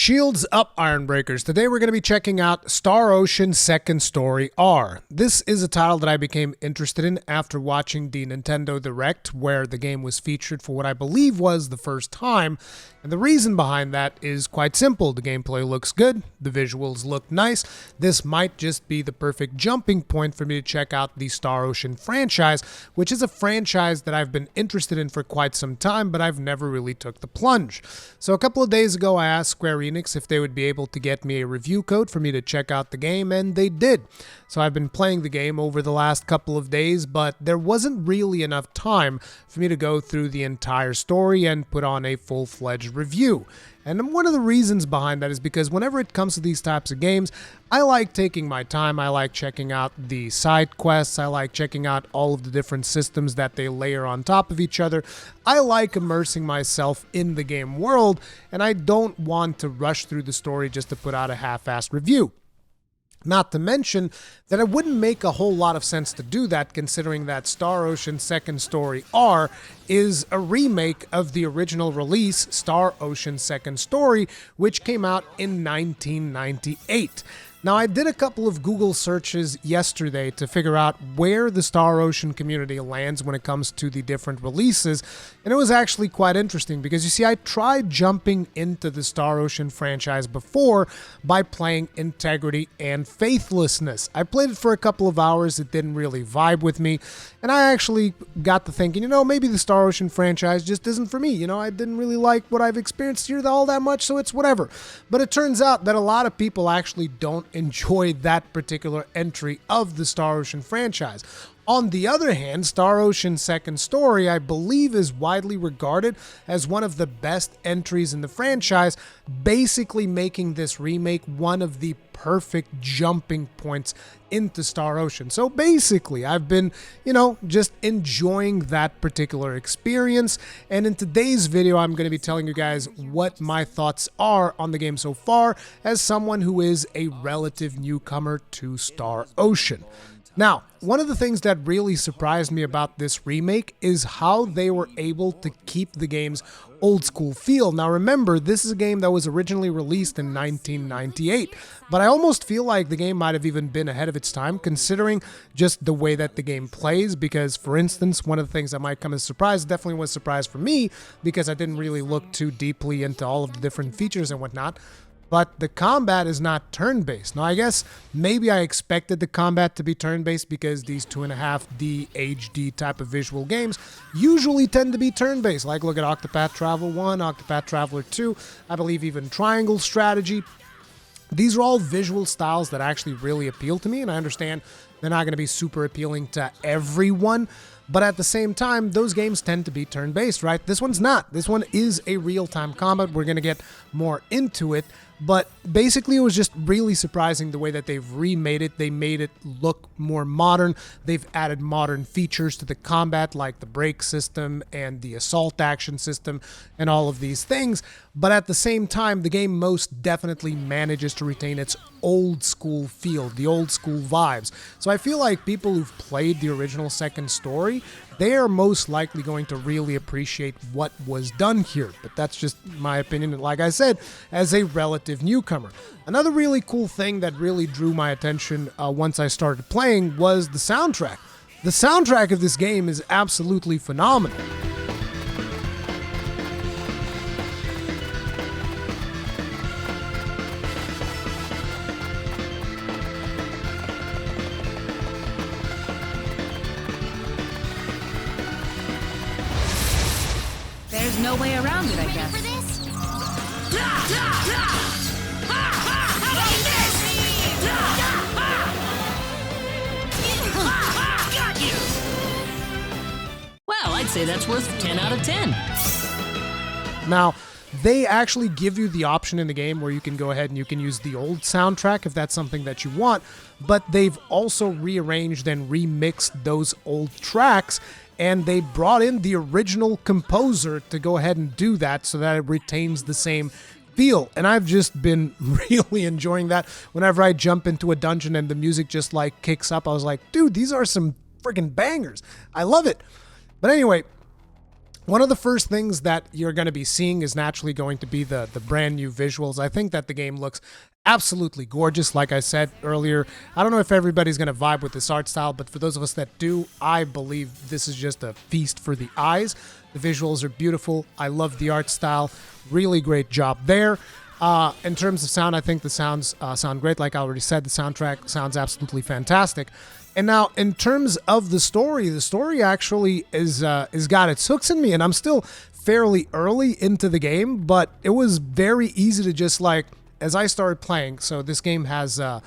Shields up, Ironbreakers. Today we're going to be checking out Star Ocean Second Story R. This is a title that I became interested in after watching the Nintendo Direct, where the game was featured for what I believe was the first time. And the reason behind that is quite simple. The gameplay looks good, the visuals look nice. This might just be the perfect jumping point for me to check out the Star Ocean franchise, which is a franchise that I've been interested in for quite some time, but I've never really took the plunge. So a couple of days ago I asked Square Enix if they would be able to get me a review code for me to check out the game, and they did. So I've been playing the game over the last couple of days, but there wasn't really enough time for me to go through the entire story and put on a full-fledged review. And one of the reasons behind that is because whenever it comes to these types of games, I like taking my time. I like checking out the side quests. I like checking out all of the different systems that they layer on top of each other. I like immersing myself in the game world, and I don't want to rush through the story just to put out a half-assed review. Not to mention that it wouldn't make a whole lot of sense to do that, considering that Star Ocean Second Story R is a remake of the original release, Star Ocean Second Story, which came out in 1998. Now, I did a couple of Google searches yesterday to figure out where the Star Ocean community lands when it comes to the different releases, and it was actually quite interesting because, you see, I tried jumping into the Star Ocean franchise before by playing Integrity and Faithlessness. I played it for a couple of hours, it didn't really vibe with me, and I actually got to thinking, maybe the Star Ocean franchise just isn't for me. I didn't really like what I've experienced here all that much, so it's whatever. But it turns out that a lot of people actually don't enjoy that particular entry of the Star Ocean franchise. On the other hand, Star Ocean Second Story, I believe, is widely regarded as one of the best entries in the franchise, basically making this remake one of the perfect jumping points into Star Ocean. So basically, I've been, just enjoying that particular experience. And in today's video, I'm going to be telling you guys what my thoughts are on the game so far as someone who is a relative newcomer to Star Ocean. Now, one of the things that really surprised me about this remake is how they were able to keep the game's old school feel. Now remember, this is a game that was originally released in 1998, but I almost feel like the game might have even been ahead of its time considering just the way that the game plays, because for instance, one of the things that might come as a surprise, definitely was a surprise for me because I didn't really look too deeply into all of the different features and whatnot. But the combat is not turn-based. Now, I guess maybe I expected the combat to be turn-based because these 2.5D HD type of visual games usually tend to be turn-based. Like, look at Octopath Traveler 1, Octopath Traveler 2, I believe even Triangle Strategy. These are all visual styles that actually really appeal to me, and I understand they're not going to be super appealing to everyone. But at the same time, those games tend to be turn-based, right? This one's not. This one is a real-time combat. We're going to get more into it. But basically, it was just really surprising the way that they've remade it. They made it look more modern. They've added modern features to the combat, like the brake system and the assault action system and all of these things. But at the same time, the game most definitely manages to retain its old school feel, the old school vibes. So I feel like people who've played the original Second Story, they are most likely going to really appreciate what was done here. But that's just my opinion, and like I said, as a relative newcomer. Another really cool thing that really drew my attention once I started playing was the soundtrack. The soundtrack of this game is absolutely phenomenal. There's no way around it, I guess. For this? Got you! Well, I'd say that's worth 10 out of 10. Now, they actually give you the option in the game where you can go ahead and you can use the old soundtrack if that's something that you want, but they've also rearranged and remixed those old tracks, and they brought in the original composer to go ahead and do that so that it retains the same feel. And I've just been really enjoying that. Whenever I jump into a dungeon and the music just like kicks up, I was like, dude, these are some freaking bangers. I love it. But anyway, One of the first things that you're going to be seeing is naturally going to be the brand new visuals. I think that the game looks absolutely gorgeous. Like I said earlier, I don't know if everybody's going to vibe with this art style, but for those of us that do, I believe this is just a feast for the eyes. The visuals are beautiful. I love the art style. Really great job there. In terms of sound, I think the sounds sound great. Like I already said, the soundtrack sounds absolutely fantastic. And now, in terms of the story actually is got its hooks in me, and I'm still fairly early into the game, but it was very easy to just like, as I started playing, so this game has a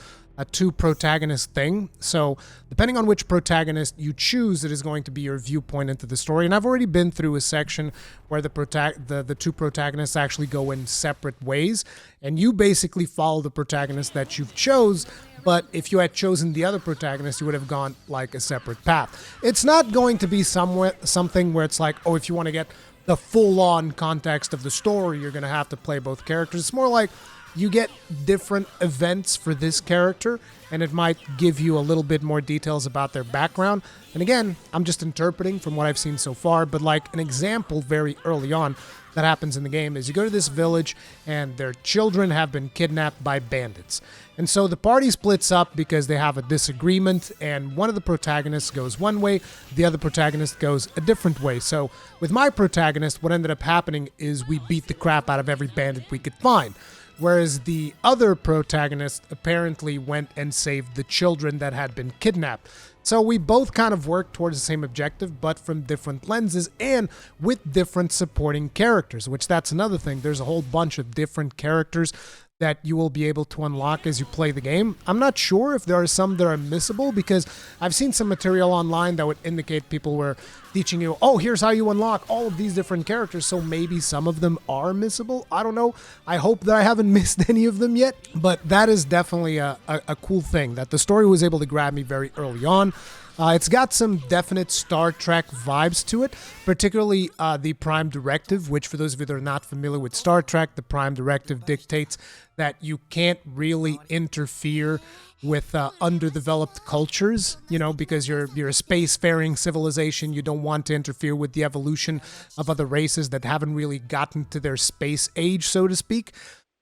two protagonist thing. So depending on which protagonist you choose, it is going to be your viewpoint into the story. And I've already been through a section where the two protagonists actually go in separate ways, and you basically follow the protagonist that you've chose. But if you had chosen the other protagonist, you would have gone like a separate path. It's not going to be something where it's like, oh, if you want to get the full-on context of the story, you're going to have to play both characters. It's more like you get different events for this character, and it might give you a little bit more details about their background. And again, I'm just interpreting from what I've seen so far, but like an example very early on that happens in the game is you go to this village and their children have been kidnapped by bandits. And so the party splits up because they have a disagreement, and one of the protagonists goes one way, the other protagonist goes a different way. So with my protagonist, what ended up happening is we beat the crap out of every bandit we could find. Whereas the other protagonist apparently went and saved the children that had been kidnapped. So we both kind of worked towards the same objective, but from different lenses and with different supporting characters, which that's another thing. There's a whole bunch of different characters that you will be able to unlock as you play the game. I'm not sure if there are some that are missable, because I've seen some material online that would indicate people were teaching you, oh, here's how you unlock all of these different characters, so maybe some of them are missable. I don't know. I hope that I haven't missed any of them yet, but that is definitely a cool thing, that the story was able to grab me very early on. It's got some definite Star Trek vibes to it, particularly the Prime Directive, which for those of you that are not familiar with Star Trek, the Prime Directive dictates that you can't really interfere with underdeveloped cultures, you know, because you're a spacefaring civilization. You don't want to interfere with the evolution of other races that haven't really gotten to their space age, so to speak.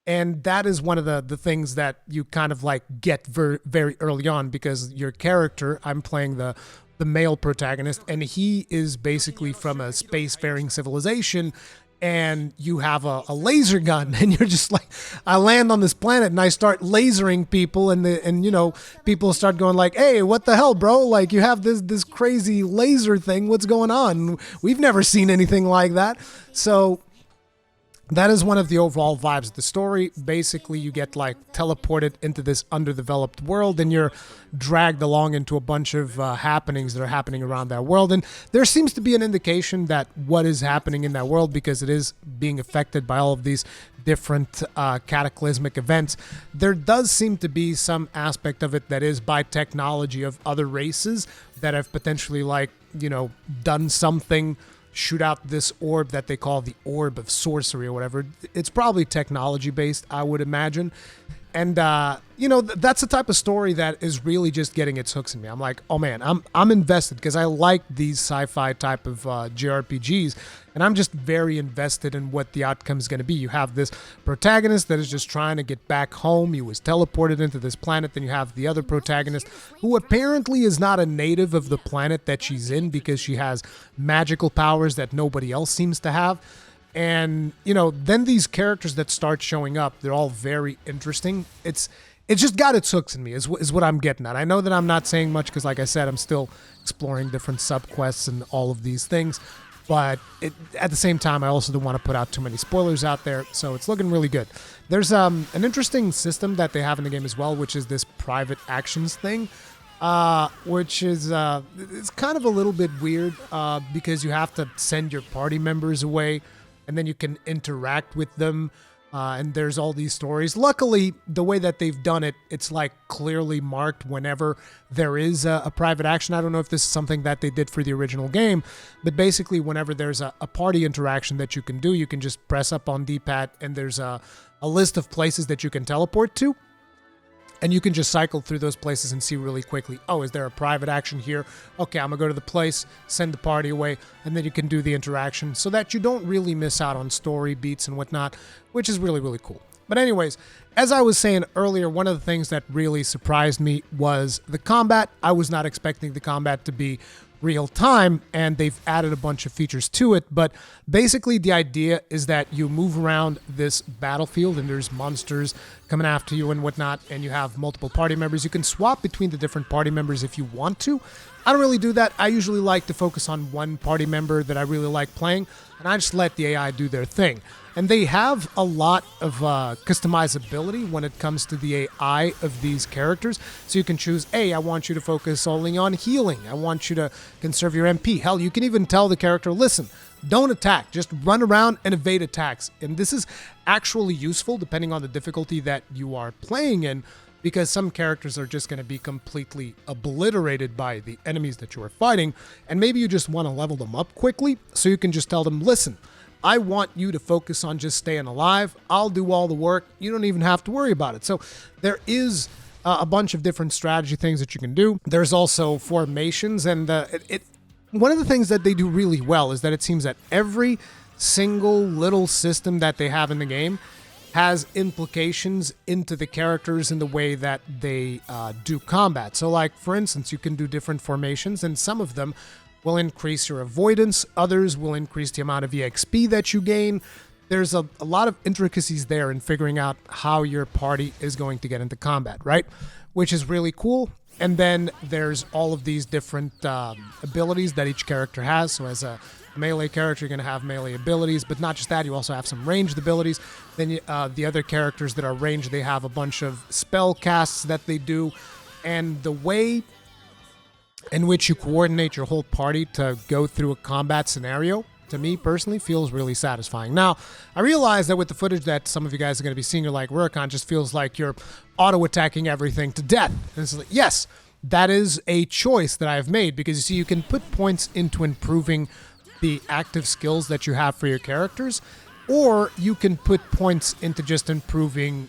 And that is one of the things that you kind of like get very early on, because your character, I'm playing the male protagonist, and he is basically from a spacefaring civilization, and you have a laser gun, and you're just like, I land on this planet and I start lasering people, and you know, people start going like, hey, what the hell, bro? Like, you have this crazy laser thing. What's going on? We've never seen anything like that. So that is one of the overall vibes of the story. Basically, you get like teleported into this underdeveloped world, and you're dragged along into a bunch of happenings that are happening around that world. And there seems to be an indication that what is happening in that world, because it is being affected by all of these different cataclysmic events, there does seem to be some aspect of it that is by technology of other races that have potentially, like, you know, done something, shoot out this orb that they call the Orb of Sorcery or whatever. It's probably technology based, I would imagine. And you know, that's the type of story that is really just getting its hooks in me. I'm like, oh man, I'm invested, because I like these sci-fi type of JRPGs, and I'm just very invested in what the outcome is going to be. You have this protagonist that is just trying to get back home. He was teleported into this planet. Then you have the other protagonist, who apparently is not a native of the planet that she's in, because she has magical powers that nobody else seems to have. And, you know, then these characters that start showing up, they're all very interesting. It's just got its hooks in me, is what I'm getting at. I know that I'm not saying much because, like I said, I'm still exploring different subquests and all of these things. But at the same time, I also don't want to put out too many spoilers out there, so it's looking really good. There's an interesting system that they have in the game as well, which is this private actions thing. Which is it's kind of a little bit weird because you have to send your party members away, and then you can interact with them, and there's all these stories. Luckily, the way that they've done it, it's like clearly marked whenever there is a private action. I don't know if this is something that they did for the original game, but basically whenever there's a party interaction that you can do, you can just press up on D-pad, and there's a list of places that you can teleport to. And you can just cycle through those places and see really quickly, oh, is there a private action here? Okay, I'm going to go to the place, send the party away, and then you can do the interaction so that you don't really miss out on story beats and whatnot, which is really, really cool. But anyways, as I was saying earlier, one of the things that really surprised me was the combat. I was not expecting the combat to be real time, and they've added a bunch of features to it, but basically the idea is that you move around this battlefield and there's monsters coming after you and whatnot, and you have multiple party members. You can swap between the different party members if you want to. I don't really do that. I usually like to focus on one party member that I really like playing, and I just let the AI do their thing. And they have a lot of customizability when it comes to the AI of these characters. So you can choose, hey, I want you to focus only on healing. I want you to conserve your MP. Hell, you can even tell the character, listen, don't attack. Just run around and evade attacks. And this is actually useful depending on the difficulty that you are playing in, because some characters are just going to be completely obliterated by the enemies that you are fighting. And maybe you just want to level them up quickly. So you can just tell them, listen, I want you to focus on just staying alive. I'll do all the work. You don't even have to worry about it. So there is a bunch of different strategy things that you can do. There's also formations, and one of the things that they do really well is that it seems that every single little system that they have in the game has implications into the characters in the way that they do combat. So like, for instance, you can do different formations, and some of them will increase your avoidance. Others will increase the amount of EXP that you gain. There's a lot of intricacies there in figuring out how your party is going to get into combat, right? Which is really cool. And then there's all of these different abilities that each character has. So as a melee character, you're going to have melee abilities, but not just that, you also have some ranged abilities. Then the other characters that are ranged, they have a bunch of spell casts that they do. And the way in which you coordinate your whole party to go through a combat scenario, to me personally, feels really satisfying. Now, I realize that with the footage that some of you guys are going to be seeing, you're like, Rurikhan, just feels like you're auto-attacking everything to death. And it's like, yes, that is a choice that I've made, because you see, you can put points into improving the active skills that you have for your characters, or you can put points into just improving,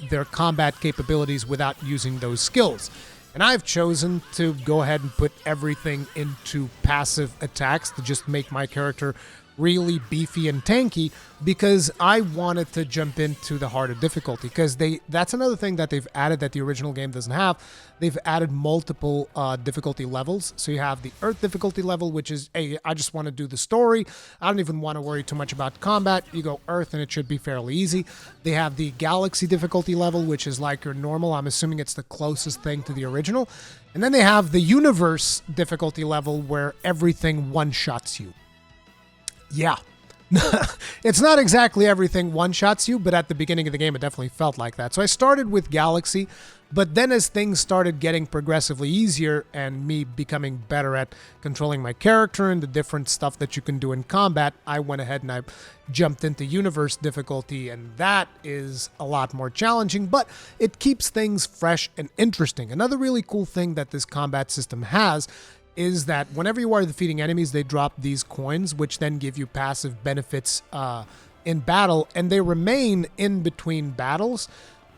their combat capabilities without using those skills. And I've chosen to go ahead and put everything into passive attacks to just make my character really beefy and tanky, because I wanted to jump into the harder difficulty, because that's another thing that they've added that the original game doesn't have. They've added multiple difficulty levels. So you have the Earth difficulty level, which is, hey, I just want to do the story. I don't even want to worry too much about combat. You go Earth and it should be fairly easy. They have the Galaxy difficulty level, which is like your normal. I'm assuming it's the closest thing to the original. And then they have the Universe difficulty level, where everything one-shots you. Yeah. It's not exactly everything one-shots you, but at the beginning of the game, it definitely felt like that. So I started with Galaxy, but then as things started getting progressively easier and me becoming better at controlling my character and the different stuff that you can do in combat, I went ahead and I jumped into Universe difficulty, and that is a lot more challenging, but it keeps things fresh and interesting. Another really cool thing that this combat system has is that whenever you are defeating enemies, they drop these coins, which then give you passive benefits in battle, and they remain in between battles.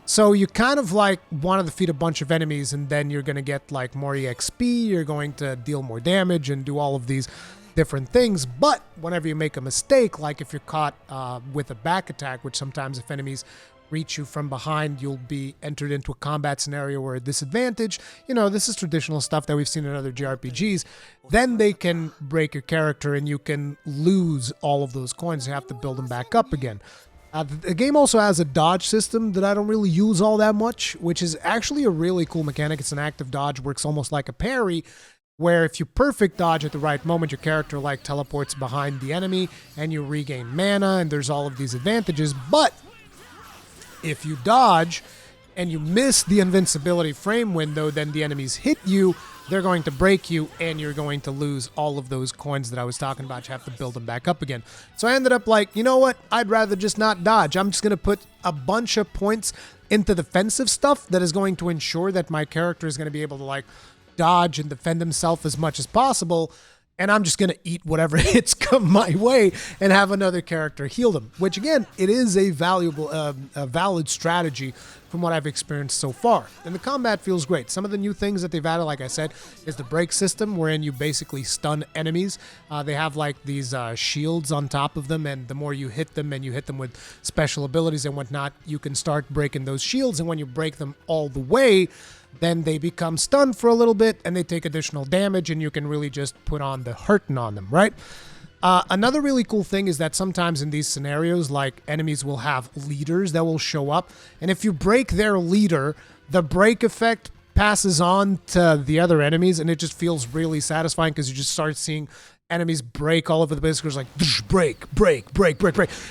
So you kind of like want to defeat a bunch of enemies, and then you're going to get like more EXP, you're going to deal more damage and do all of these different things. But whenever you make a mistake, like if you're caught with a back attack, which sometimes if enemies reach you from behind, you'll be entered into a combat scenario where a disadvantage, this is traditional stuff that we've seen in other JRPGs, then they can break your character and you can lose all of those coins. You have to build them back up again. The game also has a dodge system that I don't really use all that much, which is actually a really cool mechanic. It's an active dodge, works almost like a parry, where if you perfect dodge at the right moment, your character like teleports behind the enemy and you regain mana, and there's all of these advantages. But if you dodge and you miss the invincibility frame window, then the enemies hit you, they're going to break you, and you're going to lose all of those coins that I was talking about. You have to build them back up again. So I ended up like, you know what? I'd rather just not dodge. I'm just going to put a bunch of points into defensive stuff that is going to ensure that my character is going to be able to like dodge and defend himself as much as possible. and I'm just going to eat whatever hits come my way and have another character heal them, which again, it is a valid strategy from what I've experienced so far. And the combat feels great. Some of the new things that they've added, like I said, is the break system, wherein you basically stun enemies. They have like these shields on top of them, and the more you hit them and you hit them with special abilities and whatnot, you can start breaking those shields. And when you break them all the way, then they become stunned for a little bit and they take additional damage, and you can really just put on the hurting on them, right? Another really cool thing is that sometimes in these scenarios, like, enemies will have leaders that will show up, and if you break their leader, the break effect passes on to the other enemies, and it just feels really satisfying because you just start seeing enemies break all over the place. It's like break,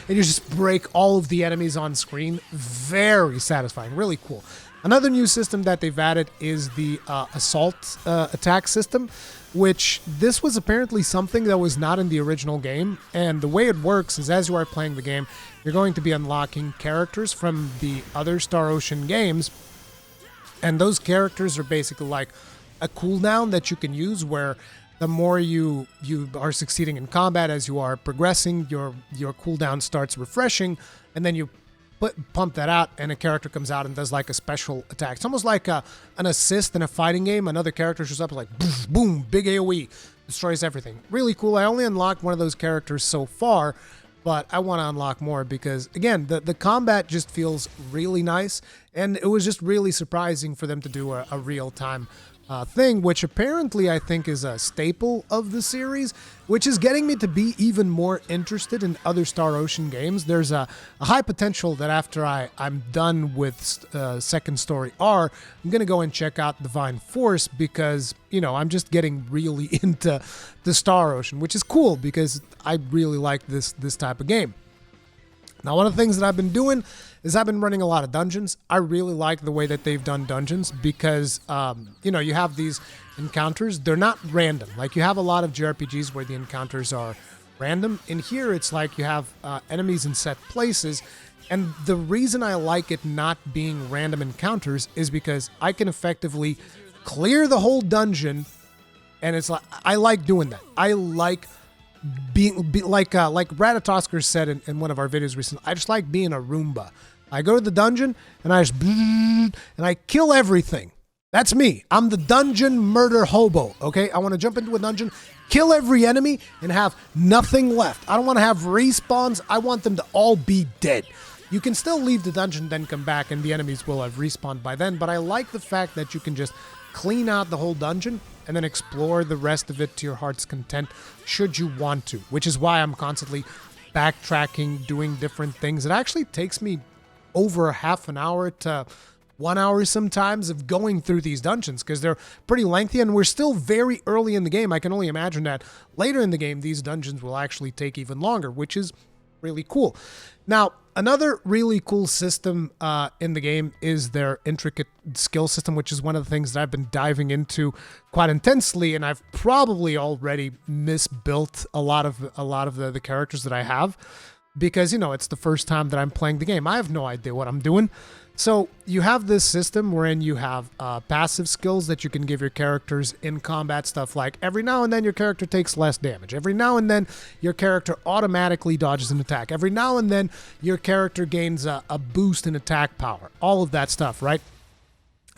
and you just break all of the enemies on screen. Very satisfying, really cool. Another new system that they've added is the assault attack system, which this was apparently something that was not in the original game. And the way it works is, as you are playing the game, you're going to be unlocking characters from the other Star Ocean games. And those characters are basically like a cooldown that you can use, where the more you are succeeding in combat, as you are progressing, your cooldown starts refreshing, and then you pump that out, and a character comes out and does like a special attack. It's almost like an assist in a fighting game. Another character shows up like boom, big AoE, destroys everything. Really cool. I only unlocked one of those characters so far, but I want to unlock more because, again, the combat just feels really nice, and it was just really surprising for them to do a real-time thing, which apparently I think is a staple of the series, which is getting me to be even more interested in other Star Ocean games. There's a high potential that after I'm done with Second Story R, I'm going to go and check out Divine Force because, I'm just getting really into the Star Ocean, which is cool because I really like this type of game. Now, one of the things that I've been doing is I've been running a lot of dungeons. I really like the way that they've done dungeons because, you have these encounters. They're not random. Like, you have a lot of JRPGs where the encounters are random. In here, it's like you have enemies in set places. And the reason I like it not being random encounters is because I can effectively clear the whole dungeon. And it's like, I like doing that. I like being like Ratatosker said in one of our videos recently, I just like being a Roomba. I go to the dungeon and I kill everything. That's me. I'm the dungeon murder hobo, okay? I want to jump into a dungeon, kill every enemy, and have nothing left. I don't want to have respawns. I want them to all be dead. You can still leave the dungeon, then come back, and the enemies will have respawned by then, but I like the fact that you can just clean out the whole dungeon and then explore the rest of it to your heart's content should you want to, which is why I'm constantly backtracking, doing different things. It actually takes me over half an hour to 1 hour sometimes of going through these dungeons because they're pretty lengthy and we're still very early in the game. I can only imagine that later in the game these dungeons will actually take even longer, which is really cool. Now, another really cool system in the game is their intricate skill system, which is one of the things that I've been diving into quite intensely, and I've probably already misbuilt a lot of the characters that I have because, it's the first time that I'm playing the game. I have no idea what I'm doing. So you have this system wherein you have passive skills that you can give your characters in combat, stuff like every now and then your character takes less damage. Every now and then your character automatically dodges an attack. Every now and then your character gains a boost in attack power. All of that stuff, right?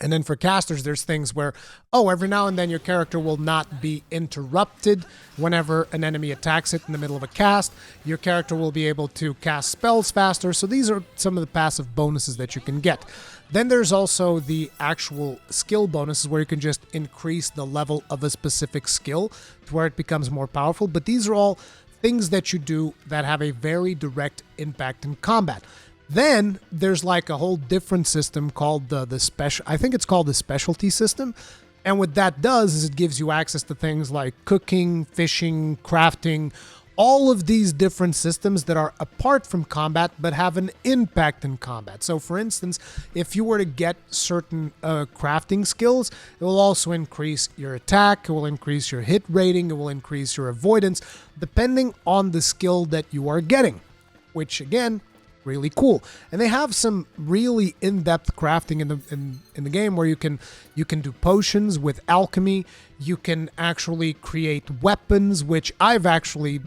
And then for casters, there's things where, every now and then your character will not be interrupted whenever an enemy attacks it in the middle of a cast. Your character will be able to cast spells faster. So these are some of the passive bonuses that you can get. Then there's also the actual skill bonuses where you can just increase the level of a specific skill to where it becomes more powerful. But these are all things that you do that have a very direct impact in combat. Then there's like a whole different system called the special. I think it's called the specialty system. And what that does is it gives you access to things like cooking, fishing, crafting, all of these different systems that are apart from combat but have an impact in combat. So for instance, if you were to get certain crafting skills, it will also increase your attack, it will increase your hit rating, it will increase your avoidance, depending on the skill that you are getting, which again really cool. And they have some really in-depth crafting in the game where you can do potions with alchemy. You can actually create weapons, which I've actually,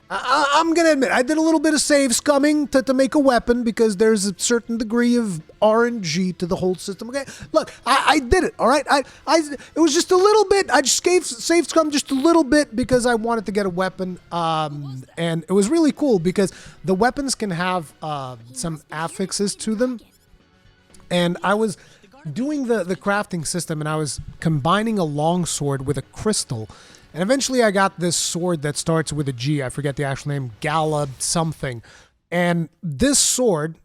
I'm going to admit, I did a little bit of save scumming to make a weapon because there's a certain degree of RNG to the whole system. Okay, look, I did it, all right? It was just a little bit. I just save scum just a little bit because I wanted to get a weapon. And it was really cool because the weapons can have some affixes to them. And I was doing the crafting system and I was combining a longsword with a crystal. And eventually I got this sword that starts with a G. I forget the actual name, Gala something. And this sword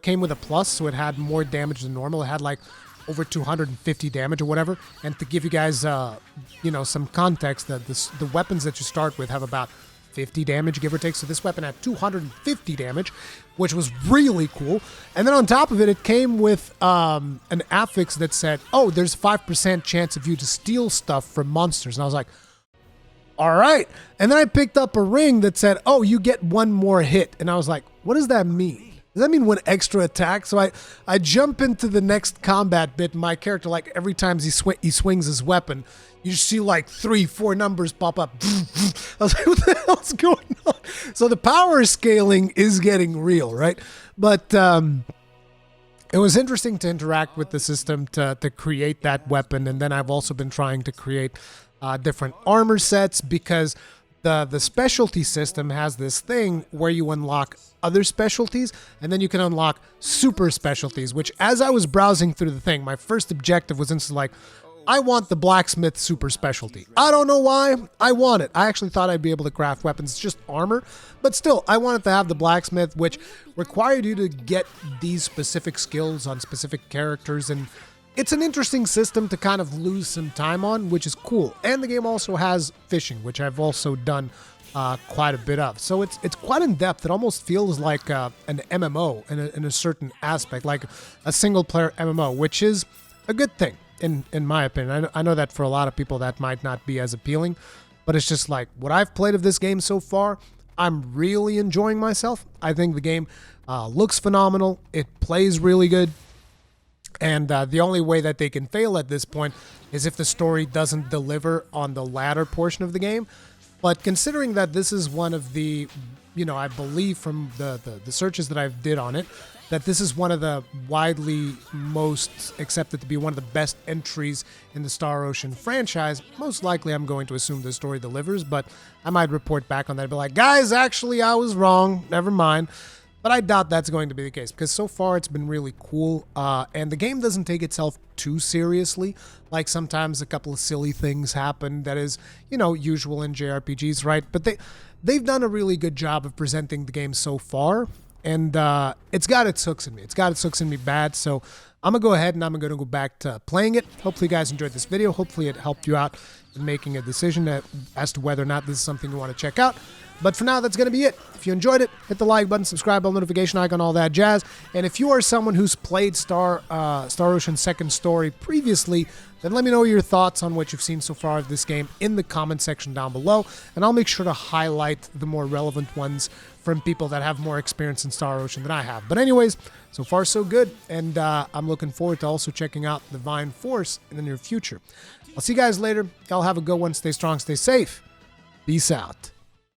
came with a plus, so it had more damage than normal. It had like over 250 damage or whatever. And to give you guys, some context, the weapons that you start with have about 50 damage, give or take. So this weapon had 250 damage, which was really cool. And then on top of it, it came with an affix that said, oh, there's 5% chance of you to steal stuff from monsters. And I was like, all right. And then I picked up a ring that said, oh, you get one more hit. And I was like, what does that mean? Does that mean one extra attack? So I jump into the next combat bit. My character, like every time he swings his weapon, you see like 3-4 numbers pop up. I was like, what the hell's going on? So the power scaling is getting real, right? But it was interesting to interact with the system to create that weapon. And then I've also been trying to create different armor sets because the specialty system has this thing where you unlock other specialties and then you can unlock super specialties, which as I was browsing through the thing, my first objective was instantly like, I want the blacksmith super specialty. I don't know why. I want it. I actually thought I'd be able to craft weapons. It's just armor. But still, I wanted to have the blacksmith, which required you to get these specific skills on specific characters. And it's an interesting system to kind of lose some time on, which is cool. And the game also has fishing, which I've also done quite a bit of. So it's quite in depth. It almost feels like an MMO in a certain aspect, like a single player MMO, which is a good thing in my opinion. I know that for a lot of people that might not be as appealing, but it's just like what I've played of this game so far, I'm really enjoying myself. I think the game looks phenomenal. It plays really good. And the only way that they can fail at this point is if the story doesn't deliver on the latter portion of the game. But considering that this is one of the, I believe from the searches that I've did on it, that this is one of the widely most accepted to be one of the best entries in the Star Ocean franchise, most likely I'm going to assume the story delivers, but I might report back on that and be like, guys, actually I was wrong, never mind. But I doubt that's going to be the case because so far it's been really cool. And the game doesn't take itself too seriously. Like sometimes a couple of silly things happen that is, usual in JRPGs, right? But they've done a really good job of presenting the game so far. And it's got its hooks in me. It's got its hooks in me bad. So I'm going to go ahead and I'm going to go back to playing it. Hopefully you guys enjoyed this video. Hopefully it helped you out in making a decision as to whether or not this is something you want to check out. But for now, that's going to be it. If you enjoyed it, hit the like button, subscribe, bell notification icon, all that jazz. And if you are someone who's played Star Ocean Second Story previously, then let me know your thoughts on what you've seen so far of this game in the comment section down below. And I'll make sure to highlight the more relevant ones from people that have more experience in Star Ocean than I have. But anyways, so far so good. And I'm looking forward to also checking out the Divine Force in the near future. I'll see you guys later. Y'all have a good one. Stay strong, stay safe. Peace out.